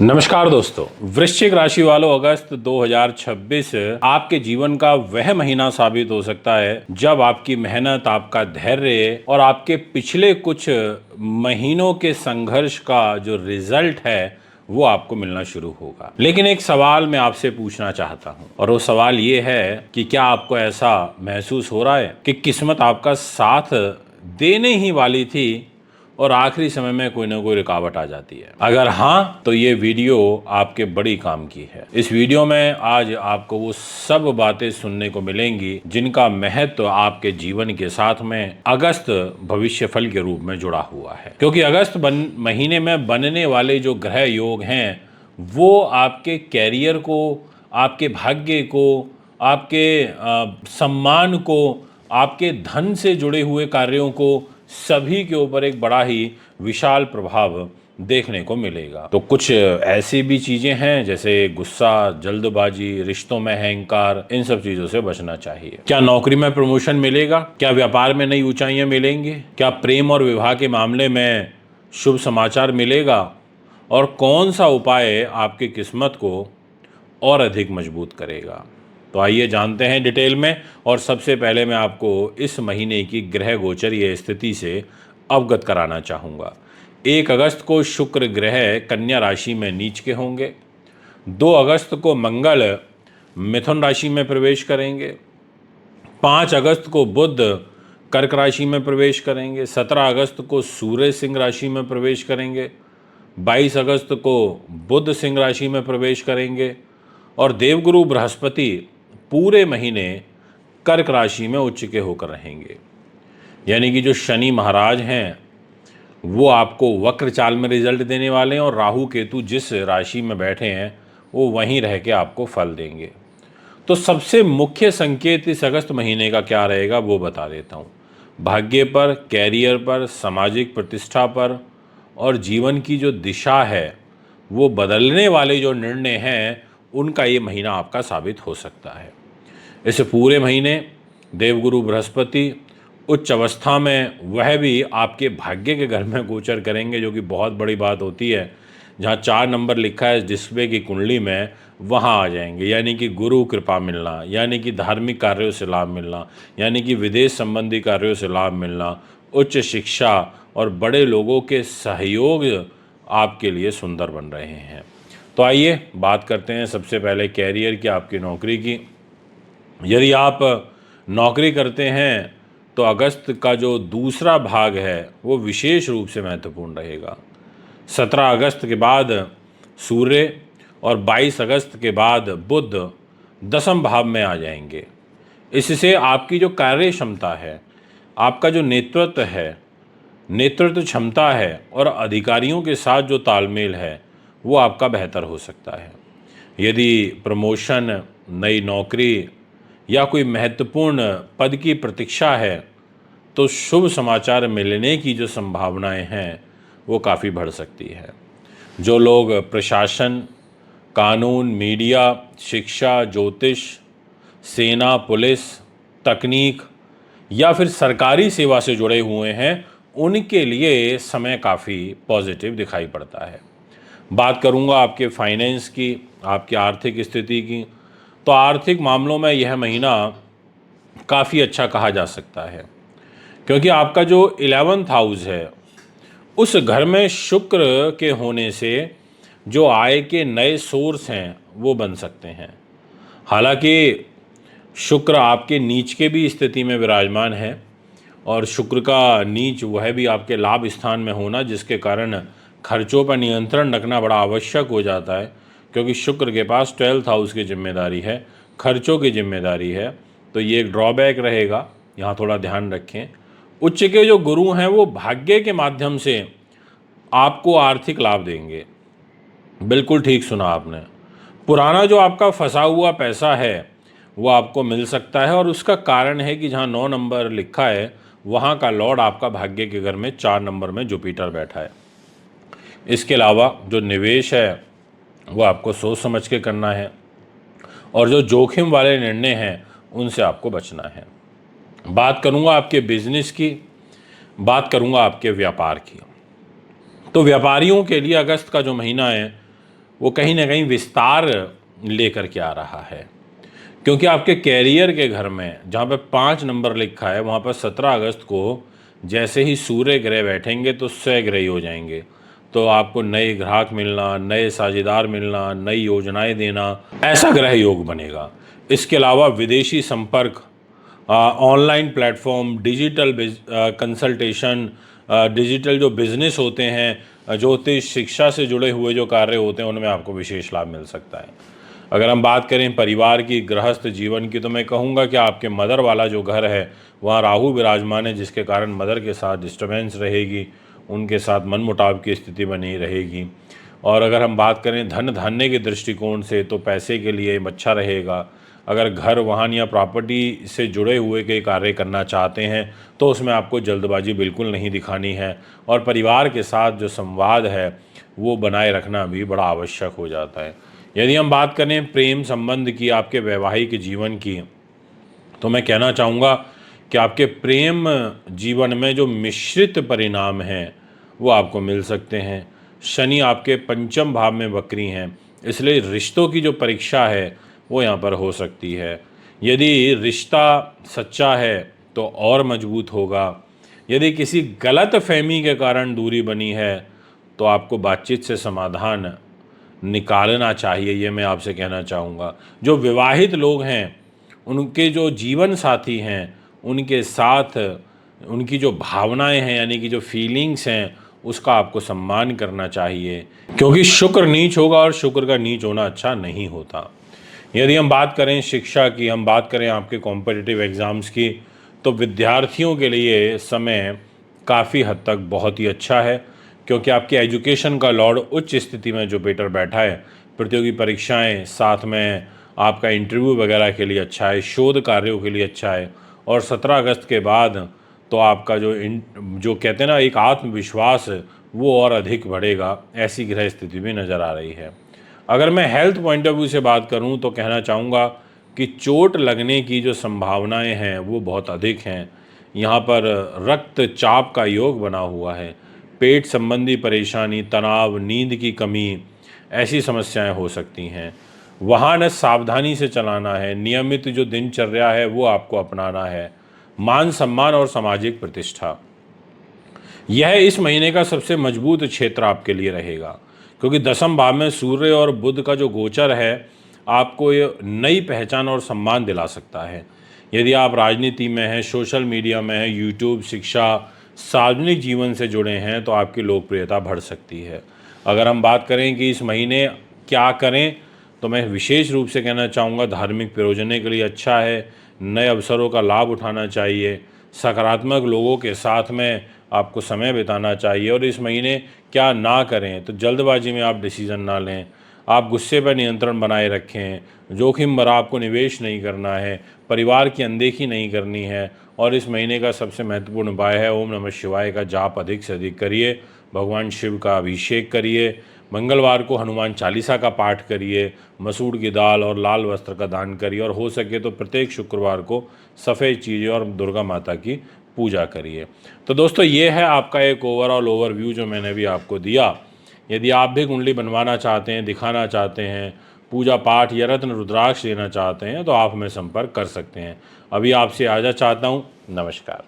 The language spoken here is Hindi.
नमस्कार दोस्तों, वृश्चिक राशि वालों, अगस्त 2026 आपके जीवन का वह महीना साबित हो सकता है जब आपकी मेहनत, आपका धैर्य और आपके पिछले कुछ महीनों के संघर्ष का जो रिजल्ट है वो आपको मिलना शुरू होगा। लेकिन एक सवाल मैं आपसे पूछना चाहता हूं और वो सवाल ये है कि क्या आपको ऐसा महसूस हो रहा है कि किस्मत आपका साथ देने ही वाली थी और आखिरी समय में कोई ना कोई रुकावट आ जाती है? अगर हाँ, तो ये वीडियो आपके बड़ी काम की है। इस वीडियो में आज आपको वो सब बातें सुनने को मिलेंगी जिनका महत्व आपके जीवन के साथ में अगस्त भविष्यफल के रूप में जुड़ा हुआ है। क्योंकि अगस्त महीने में बनने वाले जो ग्रह योग हैं वो आपके कैरियर को, आपके भाग्य को, आपके सम्मान को, आपके धन से जुड़े हुए कार्यों को, सभी के ऊपर एक बड़ा ही विशाल प्रभाव देखने को मिलेगा। तो कुछ ऐसी भी चीजें हैं जैसे गुस्सा, जल्दबाजी, रिश्तों में अहंकार, इन सब चीजों से बचना चाहिए। क्या नौकरी में प्रमोशन मिलेगा? क्या व्यापार में नई ऊंचाइयां मिलेंगी? क्या प्रेम और विवाह के मामले में शुभ समाचार मिलेगा? और कौन सा उपाय आपकी किस्मत को और अधिक मजबूत करेगा? तो आइए जानते हैं डिटेल में। और सबसे पहले मैं आपको इस महीने की ग्रह गोचरीय स्थिति से अवगत कराना चाहूँगा। 1 अगस्त को शुक्र ग्रह कन्या राशि में नीच के होंगे। 2 अगस्त को मंगल मिथुन राशि में प्रवेश करेंगे। 5 अगस्त को बुध कर्क राशि में प्रवेश करेंगे। 17 अगस्त को सूर्य सिंह राशि में प्रवेश करेंगे। 22 अगस्त को बुध सिंह राशि में प्रवेश करेंगे और देवगुरु बृहस्पति पूरे महीने कर्क राशि में उच्च के होकर रहेंगे। यानी कि जो शनि महाराज हैं वो आपको वक्र चाल में रिजल्ट देने वाले हैं और राहु केतु जिस राशि में बैठे हैं वो वहीं रह के आपको फल देंगे। तो सबसे मुख्य संकेत इस अगस्त महीने का क्या रहेगा वो बता देता हूँ। भाग्य पर, कैरियर पर, सामाजिक प्रतिष्ठा पर और जीवन की जो दिशा है वो बदलने वाले जो निर्णय हैं उनका ये महीना आपका साबित हो सकता है। इस पूरे महीने देवगुरु बृहस्पति उच्च अवस्था में वह भी आपके भाग्य के घर में गोचर करेंगे, जो कि बहुत बड़ी बात होती है। जहाँ 4 नंबर लिखा है डिस्प्ले की कुंडली में वहाँ आ जाएंगे। यानी कि गुरु कृपा मिलना, यानी कि धार्मिक कार्यों से लाभ मिलना, यानी कि विदेश संबंधी कार्यों से लाभ मिलना, उच्च शिक्षा और बड़े लोगों के सहयोग आपके लिए सुंदर बन रहे हैं। तो आइए बात करते हैं सबसे पहले कैरियर की, आपकी नौकरी की। यदि आप नौकरी करते हैं तो अगस्त का जो दूसरा भाग है वो विशेष रूप से महत्वपूर्ण रहेगा। 17 अगस्त के बाद सूर्य और 22 अगस्त के बाद बुध 10वें भाव में आ जाएंगे। इससे आपकी जो कार्य क्षमता है, आपका जो नेतृत्व है, नेतृत्व क्षमता है और अधिकारियों के साथ जो तालमेल है वो आपका बेहतर हो सकता है। यदि प्रमोशन, नई नौकरी या कोई महत्वपूर्ण पद की प्रतीक्षा है तो शुभ समाचार मिलने की जो संभावनाएं हैं वो काफ़ी बढ़ सकती है। जो लोग प्रशासन, कानून, मीडिया, शिक्षा, ज्योतिष, सेना, पुलिस, तकनीक या फिर सरकारी सेवा से जुड़े हुए हैं उनके लिए समय काफ़ी पॉजिटिव दिखाई पड़ता है। बात करूंगा आपके फाइनेंस की, आपकी आर्थिक स्थिति की। तो आर्थिक मामलों में यह महीना काफ़ी अच्छा कहा जा सकता है, क्योंकि आपका जो 11th हाउस है उस घर में शुक्र के होने से जो आय के नए सोर्स हैं वो बन सकते हैं। हालांकि शुक्र आपके नीच के भी स्थिति में विराजमान है और शुक्र का नीच वह भी आपके लाभ स्थान में होना, जिसके कारण खर्चों पर नियंत्रण रखना बड़ा आवश्यक हो जाता है। क्योंकि शुक्र के पास 12th हाउस की जिम्मेदारी है, खर्चों की जिम्मेदारी है। तो ये एक ड्रॉबैक रहेगा, यहाँ थोड़ा ध्यान रखें। उच्च के जो गुरु हैं वो भाग्य के माध्यम से आपको आर्थिक लाभ देंगे। बिल्कुल ठीक सुना आपने। पुराना जो आपका फंसा हुआ पैसा है वो आपको मिल सकता है और उसका कारण है कि जहाँ 9 नंबर लिखा है वहाँ का लॉर्ड आपका भाग्य के घर में 4 नंबर में जुपिटर बैठा है। इसके अलावा जो निवेश है वो आपको सोच समझ के करना है और जो जोखिम वाले निर्णय हैं उनसे आपको बचना है। बात करूंगा आपके बिजनेस की, बात करूंगा आपके व्यापार की। तो व्यापारियों के लिए अगस्त का जो महीना है वो कहीं ना कहीं विस्तार लेकर के आ रहा है, क्योंकि आपके कैरियर के घर में जहाँ पे 5 नंबर लिखा है वहाँ पर 17 अगस्त को जैसे ही सूर्य ग्रह बैठेंगे तो स्वग्रही हो जाएंगे। तो आपको नए ग्राहक मिलना, नए साझेदार मिलना, नई योजनाएं देना, ऐसा ग्रह योग बनेगा। इसके अलावा विदेशी संपर्क, online platform, digital consultation, digital जो बिजनेस होते हैं, ज्योतिष शिक्षा से जुड़े हुए जो कार्य होते हैं, उनमें आपको विशेष लाभ मिल सकता है। अगर हम बात करें परिवार की, गृहस्थ जीवन की, तो मैं कहूँगा कि आपके मदर वाला जो घर है वहाँ राहु विराजमान है, जिसके कारण मदर के साथ डिस्टर्बेंस रहेगी, उनके साथ मनमुटाव की स्थिति बनी रहेगी। और अगर हम बात करें धन धान्य के दृष्टिकोण से, तो पैसे के लिए अच्छा रहेगा। अगर घर, वाहन या प्रॉपर्टी से जुड़े हुए के कार्य करना चाहते हैं तो उसमें आपको जल्दबाजी बिल्कुल नहीं दिखानी है, और परिवार के साथ जो संवाद है वो बनाए रखना भी बड़ा आवश्यक हो जाता है। यदि हम बात करें प्रेम संबंध की, आपके वैवाहिक जीवन की, तो मैं कहना चाहूँगा कि आपके प्रेम जीवन में जो मिश्रित परिणाम हैं वो आपको मिल सकते हैं। शनि आपके पंचम भाव में वक्री हैं, इसलिए रिश्तों की जो परीक्षा है वो यहाँ पर हो सकती है। यदि रिश्ता सच्चा है तो और मजबूत होगा। यदि किसी गलत फहमी के कारण दूरी बनी है तो आपको बातचीत से समाधान निकालना चाहिए, ये मैं आपसे कहना चाहूँगा। जो विवाहित लोग हैं, उनके जो जीवन साथी हैं, उनके साथ उनकी जो भावनाएं हैं, यानी कि जो फीलिंग्स हैं, उसका आपको सम्मान करना चाहिए, क्योंकि शुक्र नीच होगा और शुक्र का नीच होना अच्छा नहीं होता। यदि हम बात करें शिक्षा की, हम बात करें आपके कॉम्पिटिटिव एग्ज़ाम्स की, तो विद्यार्थियों के लिए समय काफ़ी हद तक बहुत ही अच्छा है, क्योंकि आपके एजुकेशन का लॉर्ड उच्च स्थिति में जुपिटर बैठा है। प्रतियोगी परीक्षाएं, साथ में आपका इंटरव्यू वगैरह के लिए अच्छा है, शोध कार्यों के लिए अच्छा है। और 17 अगस्त के बाद तो आपका जो कहते हैं ना, एक आत्मविश्वास, वो और अधिक बढ़ेगा। ऐसी ग्रह स्थिति भी नज़र आ रही है। अगर मैं हेल्थ पॉइंट ऑफ व्यू से बात करूं तो कहना चाहूँगा कि चोट लगने की जो संभावनाएं हैं वो बहुत अधिक हैं। यहाँ पर रक्तचाप का योग बना हुआ है। पेट संबंधी परेशानी, तनाव, नींद की कमी, ऐसी समस्याएं हो सकती हैं। वाहन सावधानी से चलाना है। नियमित जो दिनचर्या है वो आपको अपनाना है। मान सम्मान और सामाजिक प्रतिष्ठा, यह इस महीने का सबसे मजबूत क्षेत्र आपके लिए रहेगा, क्योंकि दसम भाव में सूर्य और बुध का जो गोचर है आपको ये नई पहचान और सम्मान दिला सकता है। यदि आप राजनीति में हैं, सोशल मीडिया में हैं, यूट्यूब, शिक्षा, सार्वजनिक जीवन से जुड़े हैं, तो आपकी लोकप्रियता बढ़ सकती है। अगर हम बात करें कि इस महीने क्या करें, तो मैं विशेष रूप से कहना चाहूँगा धार्मिक प्रयोजन के लिए अच्छा है। नए अवसरों का लाभ उठाना चाहिए। सकारात्मक लोगों के साथ में आपको समय बिताना चाहिए। और इस महीने क्या ना करें, तो जल्दबाजी में आप डिसीज़न ना लें। आप गुस्से पर नियंत्रण बनाए रखें। जोखिम भरा आपको निवेश नहीं करना है। परिवार की अनदेखी नहीं करनी है। और इस महीने का सबसे महत्वपूर्ण उपाय है ओम नमः शिवाय का जाप अधिक से अधिक करिए। भगवान शिव का अभिषेक करिए। मंगलवार को हनुमान चालीसा का पाठ करिए। मसूर की दाल और लाल वस्त्र का दान करिए। और हो सके तो प्रत्येक शुक्रवार को सफ़ेद चीज़ें और दुर्गा माता की पूजा करिए। तो दोस्तों, ये है आपका एक ओवरऑल ओवरव्यू जो मैंने भी आपको दिया। यदि आप भी कुंडली बनवाना चाहते हैं, दिखाना चाहते हैं, पूजा पाठ या रत्न रुद्राक्ष लेना चाहते हैं, तो आप हमें संपर्क कर सकते हैं। अभी आपसे आजा चाहता हूँ। नमस्कार।